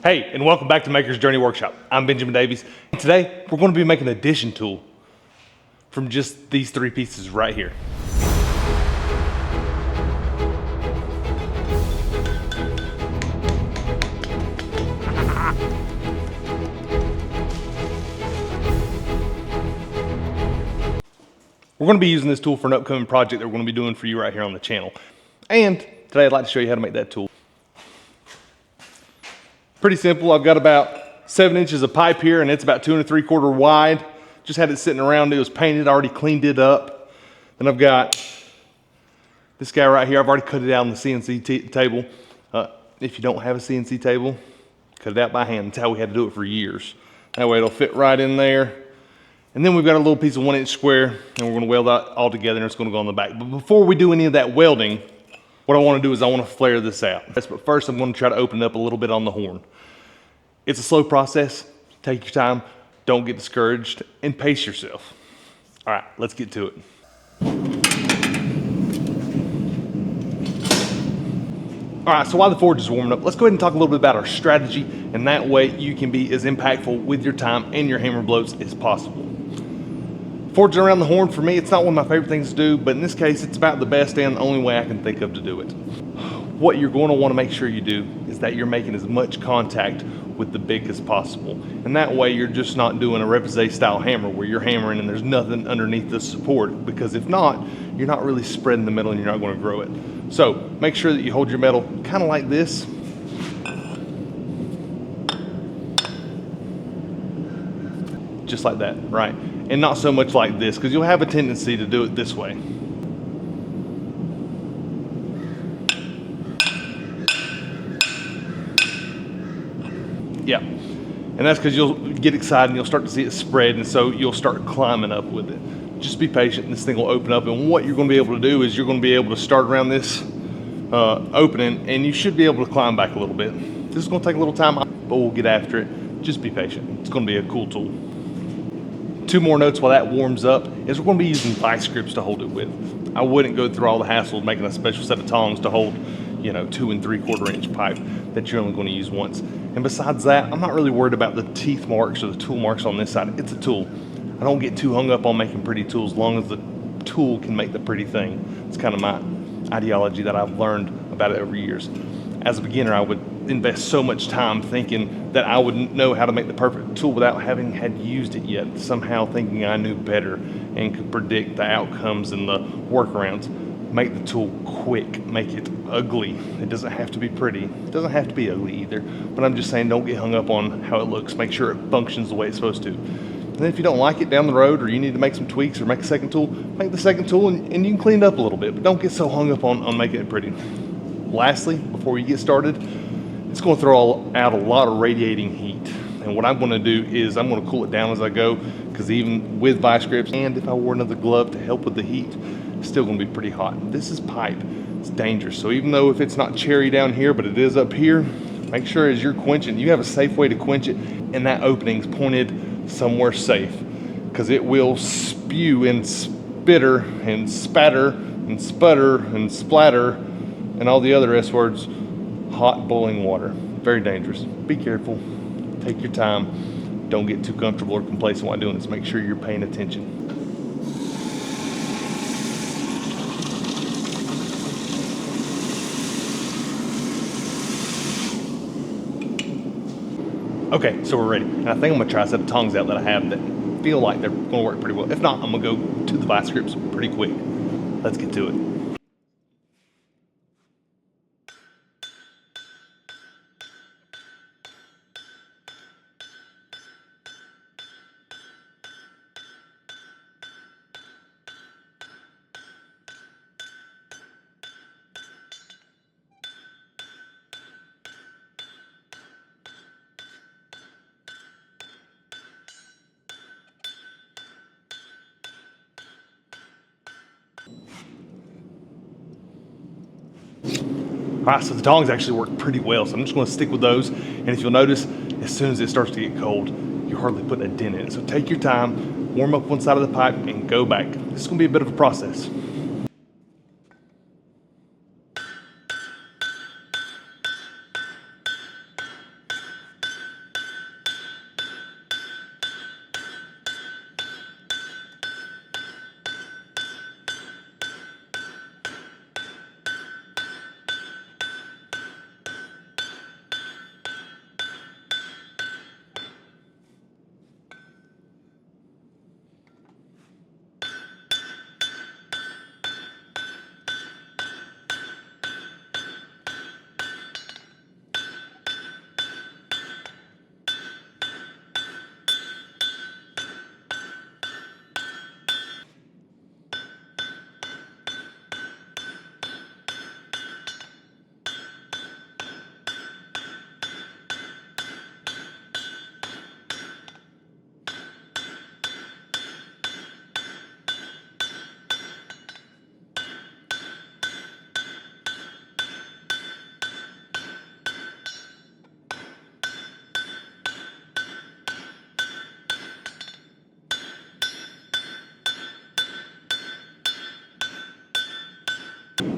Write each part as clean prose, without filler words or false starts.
Hey, and welcome back to Maker's Journey Workshop. I'm Benjamin Davies. Today, we're going to be making an addition tool from just these three pieces right here. We're going to be using this tool for an upcoming project that we're going to be doing for you right here on the channel. And today I'd like to show you how to make that tool. Pretty simple. I've got about 7 inches of pipe here and it's about 2 3/4 wide. Just had it sitting around. It was painted, already cleaned it up. Then I've got this guy right here. I've already cut it out on the CNC table. If you don't have a CNC table, cut it out by hand. That's how we had to do it for years. That way it'll fit right in there. And then we've got a little piece of 1 inch square and we're gonna weld that all together and it's gonna go on the back. But before we do any of that welding, what I wanna do is I wanna flare this out. But first I'm gonna try to open it up a little bit on the horn. It's a slow process. Take your time, don't get discouraged, and pace yourself. All right, let's get to it. All right, so while the forge is warming up, let's go ahead and talk a little bit about our strategy, and that way you can be as impactful with your time and your hammer blows as possible. Forging around the horn, for me, it's not one of my favorite things to do, but in this case, it's about the best and the only way I can think of to do it. What you're going to want to make sure you do is that you're making as much contact with the big as possible. And that way you're just not doing a repoussé style hammer where you're hammering and there's nothing underneath the support, because if not, you're not really spreading the metal and you're not going to grow it. So make sure that you hold your metal kind of like this. Just like that, right? And not so much like this, because you'll have a tendency to do it this way. Yeah, and that's because you'll get excited and you'll start to see it spread, and so you'll start climbing up with it. Just be patient and this thing will open up, and what you're going to be able to do is you're going to be able to start around this opening and you should be able to climb back a little bit. This is going to take a little time, but we'll get after it. Just be patient. It's going to be a cool tool. 2 more notes while that warms up is we're going to be using vice grips to hold it with. I wouldn't go through all the hassle of making a special set of tongs to hold, 2 3/4 inch pipe that you're only going to use once. And besides that, I'm not really worried about the teeth marks or the tool marks on this side. It's a tool. I don't get too hung up on making pretty tools as long as the tool can make the pretty thing. It's kind of my ideology that I've learned about it over years. As a beginner, I would invest so much time thinking that I would know how to make the perfect tool without having had used it yet, somehow thinking I knew better and could predict the outcomes and the workarounds. Make the tool quick, make it ugly. It doesn't have to be pretty. It doesn't have to be ugly either, but I'm just saying don't get hung up on how it looks. Make sure it functions the way it's supposed to. And then if you don't like it down the road, or you need to make some tweaks or make a second tool, make the second tool and you can clean it up a little bit, but don't get so hung up on making it pretty. Lastly, before you get started, it's going to throw out a lot of radiating heat. And what I'm going to do is I'm going to cool it down as I go, because even with vice grips, and if I wore another glove to help with the heat, it's still going to be pretty hot. This is pipe. It's dangerous. So even though if it's not cherry down here, but it is up here, make sure as you're quenching, you have a safe way to quench it, and that opening's pointed somewhere safe, because it will spew and spitter and spatter and sputter and splatter and all the other S words, hot boiling water. Very dangerous. Be careful. Take your time. Don't get too comfortable or complacent while doing this. Make sure you're paying attention. Okay, so we're ready. And I think I'm gonna try a set of tongs out that I have that feel like they're gonna work pretty well. If not, I'm gonna go to the vice grips pretty quick. Let's get to it. All right, so the tongs actually work pretty well, so I'm just gonna stick with those. And if you'll notice, as soon as it starts to get cold, you're hardly putting a dent in it. So take your time, warm up one side of the pipe and go back. This is gonna be a bit of a process.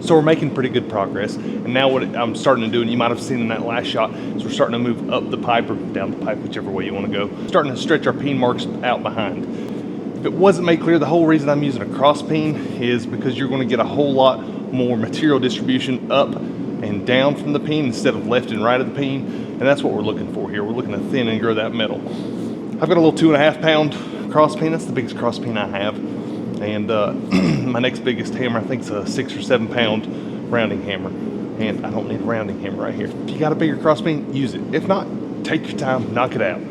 So we're making pretty good progress. And now what I'm starting to do, and you might have seen in that last shot, is we're starting to move up the pipe or down the pipe, whichever way you want to go. Starting to stretch our peen marks out behind. If it wasn't made clear, the whole reason I'm using a cross peen is because you're going to get a whole lot more material distribution up and down from the peen instead of left and right of the peen. And that's what we're looking for here. We're looking to thin and grow that metal. I've got a little 2.5 pound cross peen. That's the biggest cross peen I have. And my next biggest hammer, I think, is a 6 or 7 pound rounding hammer. And I don't need a rounding hammer right here. If you got a bigger cross peen, use it. If not, take your time, knock it out.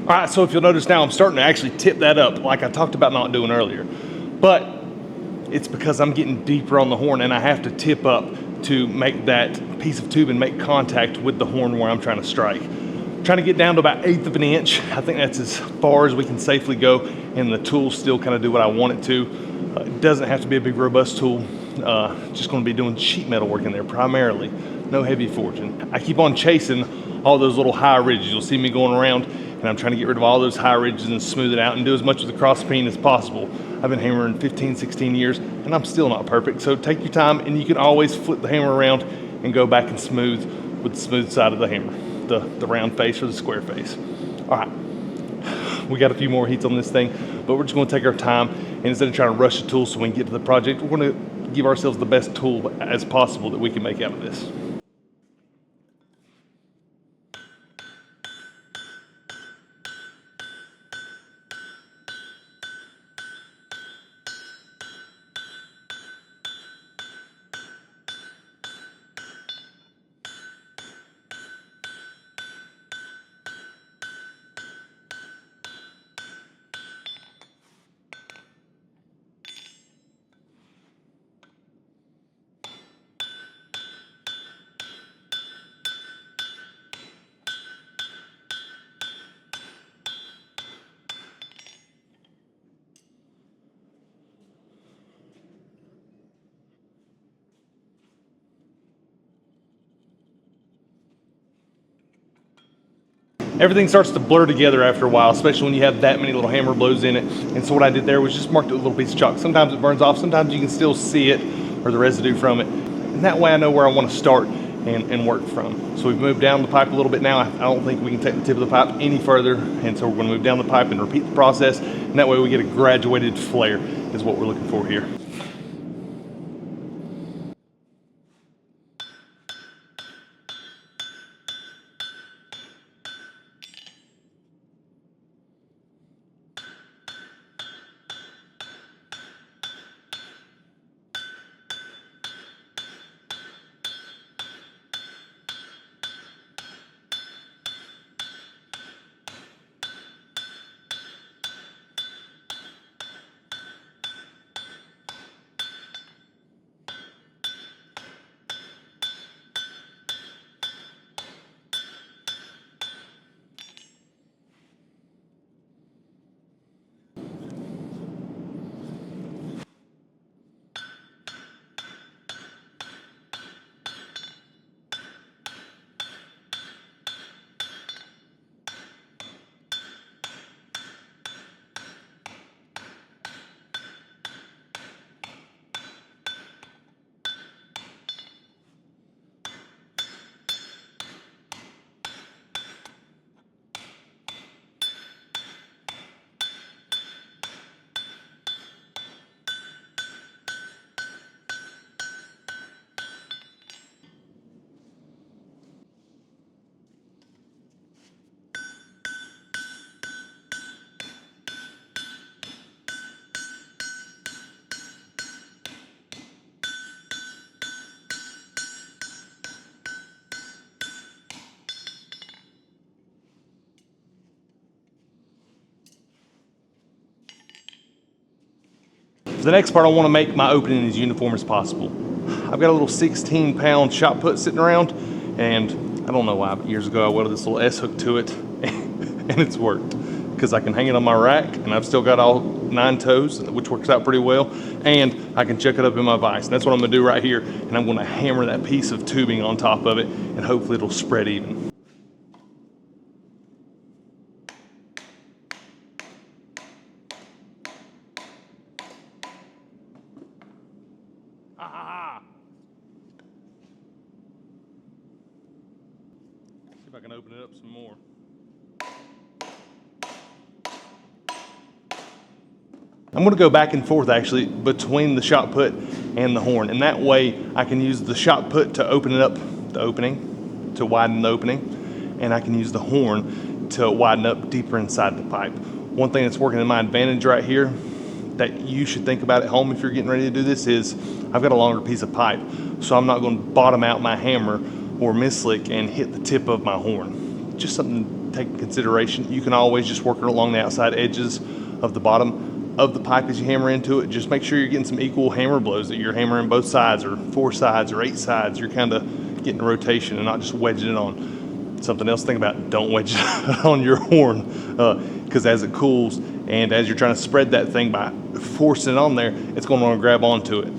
All right, so if you'll notice now, I'm starting to actually tip that up like I talked about not doing earlier. But it's because I'm getting deeper on the horn and I have to tip up to make that piece of tubing make contact with the horn where I'm trying to strike. I'm trying to get down to about 1/8 of an inch. I think that's as far as we can safely go, and the tool still kind of do what I want it to. It doesn't have to be a big robust tool. Just going to be doing sheet metal work in there primarily, no heavy forging. I keep on chasing all those little high ridges. You'll see me going around and I'm trying to get rid of all those high ridges and smooth it out and do as much of the cross peen as possible. I've been hammering 15, 16 years and I'm still not perfect. So take your time, and you can always flip the hammer around and go back and smooth with the smooth side of the hammer, the round face or the square face. All right, we got a few more heats on this thing, but we're just going to take our time, and instead of trying to rush the tool so we can get to the project, we're going to give ourselves the best tool as possible that we can make out of this. everything starts to blur together after a while, especially when you have that many little hammer blows in it. And so what I did there was just marked it with a little piece of chalk. Sometimes it burns off, sometimes you can still see it or the residue from it. And that way I know where I want to start and work from. So we've moved down the pipe a little bit now. I don't think we can take the tip of the pipe any further. And so we're going to move down the pipe and repeat the process. And that way we get a graduated flare is what we're looking for here. For the next part, I want to make my opening as uniform as possible. I've got a little 16-pound shot put sitting around, and I don't know why, but years ago I welded this little S hook to it, and it's worked. Because I can hang it on my rack, and I've still got all 9 toes, which works out pretty well, and I can chuck it up in my vise. And that's what I'm going to do right here, and I'm going to hammer that piece of tubing on top of it, and hopefully it'll spread even. See if I can open it up some more. I'm going to go back and forth actually between the shot put and the horn, and that way I can use the shot put to open it up, the opening, to widen the opening, and I can use the horn to widen up deeper inside the pipe. One thing that's working in my advantage right here that you should think about at home if you're getting ready to do this is I've got a longer piece of pipe, so I'm not going to bottom out my hammer or misslick and hit the tip of my horn. Just something to take into consideration. You can always just work it along the outside edges of the bottom of the pipe as you hammer into it. Just make sure you're getting some equal hammer blows, that you're hammering both sides or 4 sides or 8 sides. You're kind of getting a rotation and not just wedging it on. Something else to think about, don't wedge it on your horn, because as it cools and as you're trying to spread that thing by forcing it on there, it's going to want to grab onto it.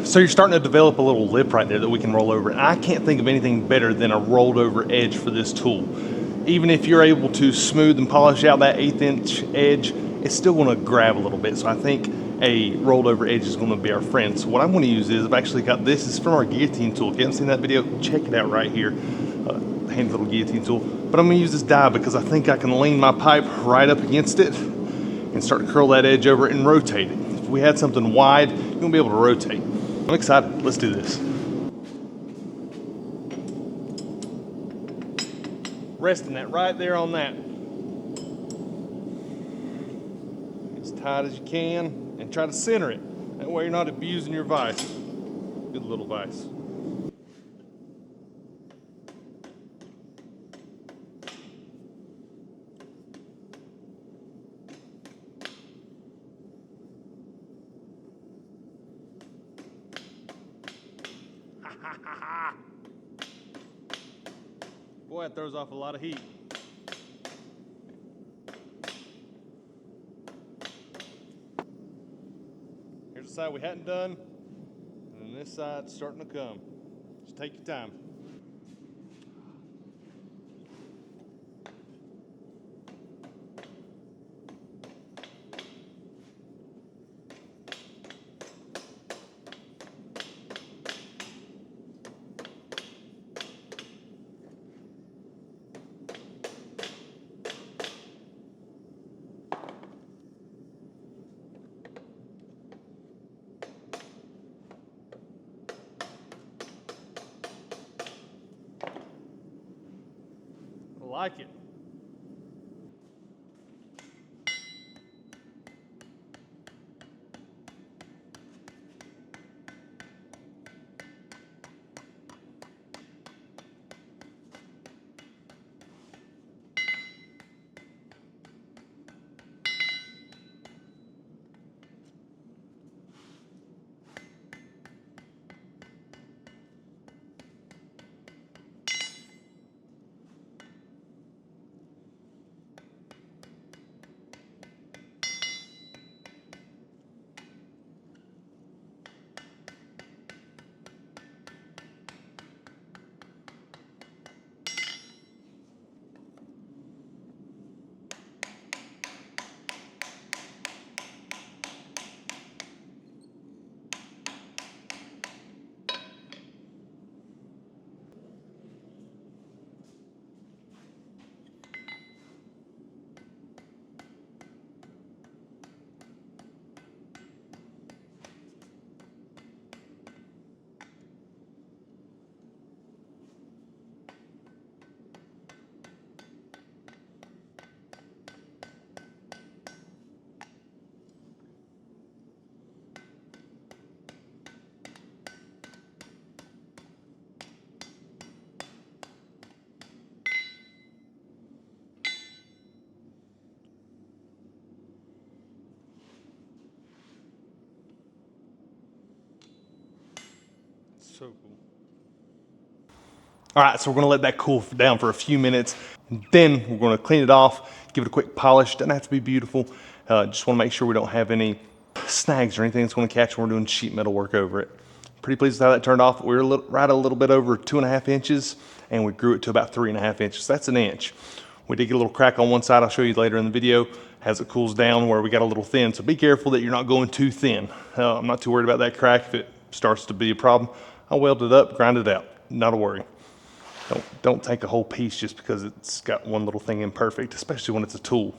So you're starting to develop a little lip right there that we can roll over. And I can't think of anything better than a rolled over edge for this tool. Even if you're able to smooth and polish out that 1/8 inch edge, it's still gonna grab a little bit. So I think a rolled over edge is gonna be our friend. So what I'm gonna use is, I've actually got this is from our guillotine tool. If you haven't seen that video, check it out right here. Handy little guillotine tool. But I'm gonna use this die because I think I can lean my pipe right up against it and start to curl that edge over and rotate it. If we had something wide, you're gonna be able to rotate. I'm excited, let's do this. Resting that right there on that. As tight as you can and try to center it. That way you're not abusing your vise. Good little vise. Boy, that throws off a lot of heat. Here's the side we hadn't done, and then this side's starting to come. Just take your time. I like it. So cool. All right, so we're gonna let that cool down for a few minutes. And then we're gonna clean it off, give it a quick polish. Doesn't have to be beautiful. Just wanna make sure we don't have any snags or anything that's gonna catch when we're doing sheet metal work over it. Pretty pleased with how that turned off. We were right a little bit over 2.5 inches, and we grew it to about 3.5 inches. That's an inch. We did get a little crack on one side. I'll show you later in the video as it cools down where we got a little thin. So be careful that you're not going too thin. I'm not too worried about that crack. If it starts to be a problem, I'll weld it up, grind it out. Not a worry. Don't take a whole piece just because it's got one little thing imperfect, especially when it's a tool.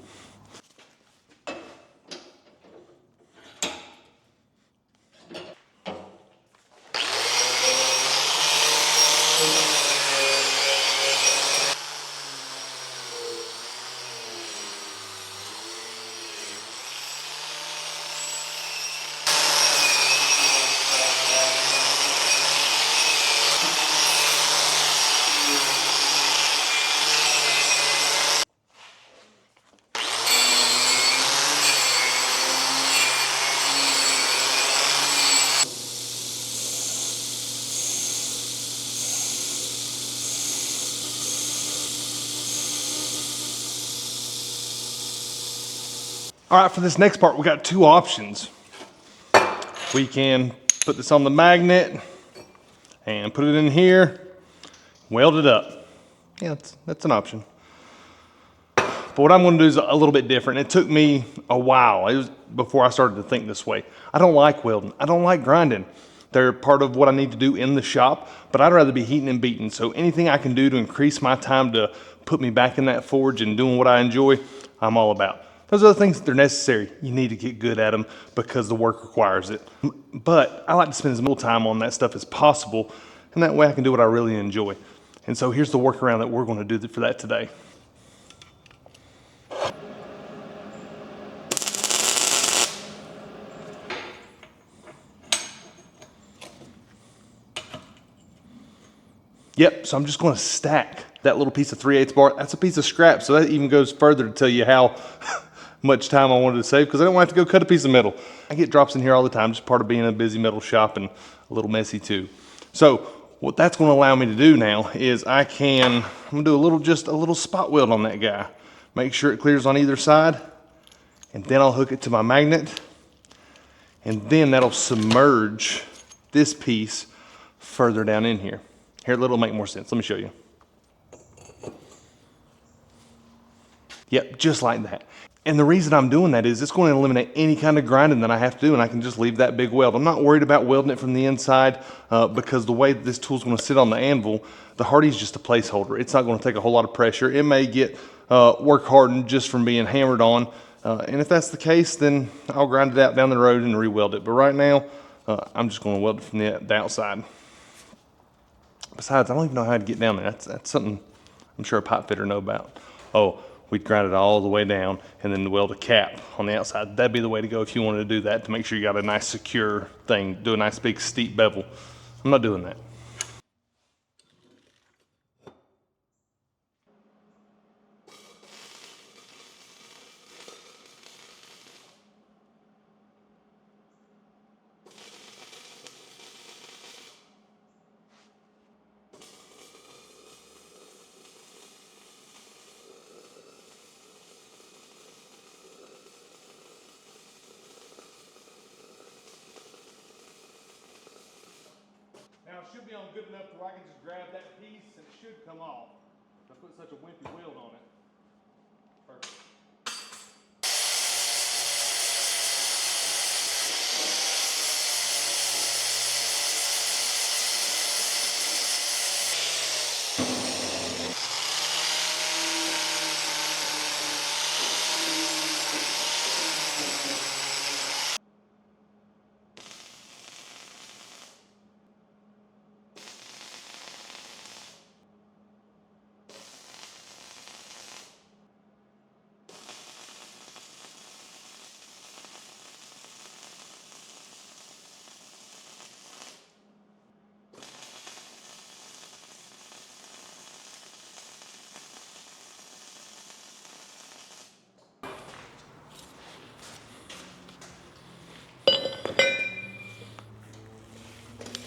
All right, for this next part, we got two options. We can put this on the magnet and put it in here, weld it up. Yeah, that's an option. But what I'm gonna do is a little bit different. It took me a while. It was before I started to think this way. I don't like welding. I don't like grinding. They're part of what I need to do in the shop, but I'd rather be heating and beating. So anything I can do to increase my time to put me back in that forge and doing what I enjoy, I'm all about. Those other things, they're necessary. You need to get good at them because the work requires it. But I like to spend as little time on that stuff as possible, and that way I can do what I really enjoy. And so here's the workaround that we're gonna do for that today. Yep, so I'm just gonna stack that little piece of 3/8 bar. That's a piece of scrap, so that even goes further to tell you how much time I wanted to save, because I don't want to have to go cut a piece of metal. I get drops in here all the time, just part of being a busy metal shop and a little messy too. So what that's gonna allow me to do now is I'm gonna do just a little spot weld on that guy. Make sure it clears on either side, and then I'll hook it to my magnet, and then that'll submerge this piece further down in here. Here, it'll make more sense. Let me show you. Yep, just like that. And the reason I'm doing that is it's going to eliminate any kind of grinding that I have to do, and I can just leave that big weld. I'm not worried about welding it from the inside because the way this tool's going to sit on the anvil, the Hardy's just a placeholder. It's not going to take a whole lot of pressure. It may get work hardened just from being hammered on. And if that's the case, then I'll grind it out down the road and re-weld it. But right now, I'm just going to weld it from the outside. Besides, I don't even know how to get down there. That's something I'm sure a pipe fitter know about. Oh, we'd grind it all the way down and then weld a cap on the outside. That'd be the way to go if you wanted to do that, to make sure you got a nice secure thing. Do a nice big steep bevel. I'm not doing that. Now it should be on good enough to where I can just grab that piece and it should come off. I put such a wimpy weld on it. Perfect.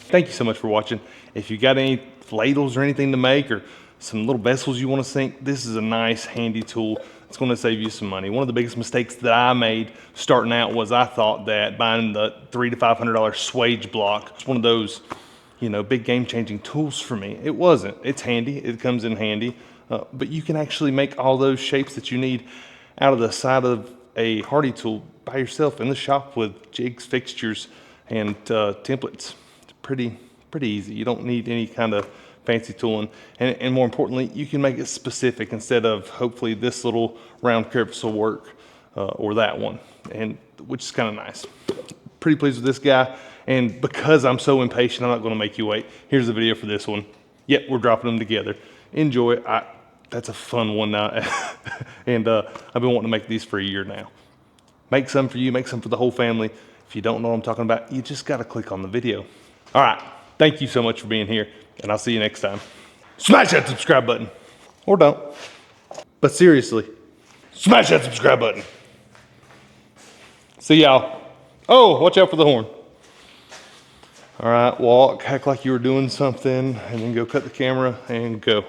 Thank you so much for watching. If you got any ladles or anything to make, or some little vessels you want to sink, this is a nice handy tool. It's going to save you some money. One of the biggest mistakes that I made starting out was I thought that buying the $300 to $500 swage block was one of those, you know, big game-changing tools for me. It wasn't. It's handy. It comes in handy. But you can actually make all those shapes that you need out of the side of a Hardy tool by yourself in the shop with jigs, fixtures, and templates. Pretty easy. You don't need any kind of fancy tooling, and more importantly, you can make it specific instead of hopefully this little round crevice will work or that one, and which is kind of nice. Pretty pleased with this guy, and because I'm so impatient, I'm not going to make you wait. Here's the video for this one. Yep, we're dropping them together. Enjoy. That's a fun one now, and I've been wanting to make these for a year now. Make some for you, make some for the whole family. If you don't know what I'm talking about, you just got to click on the video. All right, thank you so much for being here, and I'll see you next time. Smash that subscribe button, or don't. But seriously, smash that subscribe button. See y'all. Oh, watch out for the horn. All right, walk, act like you were doing something, and then go cut the camera and go.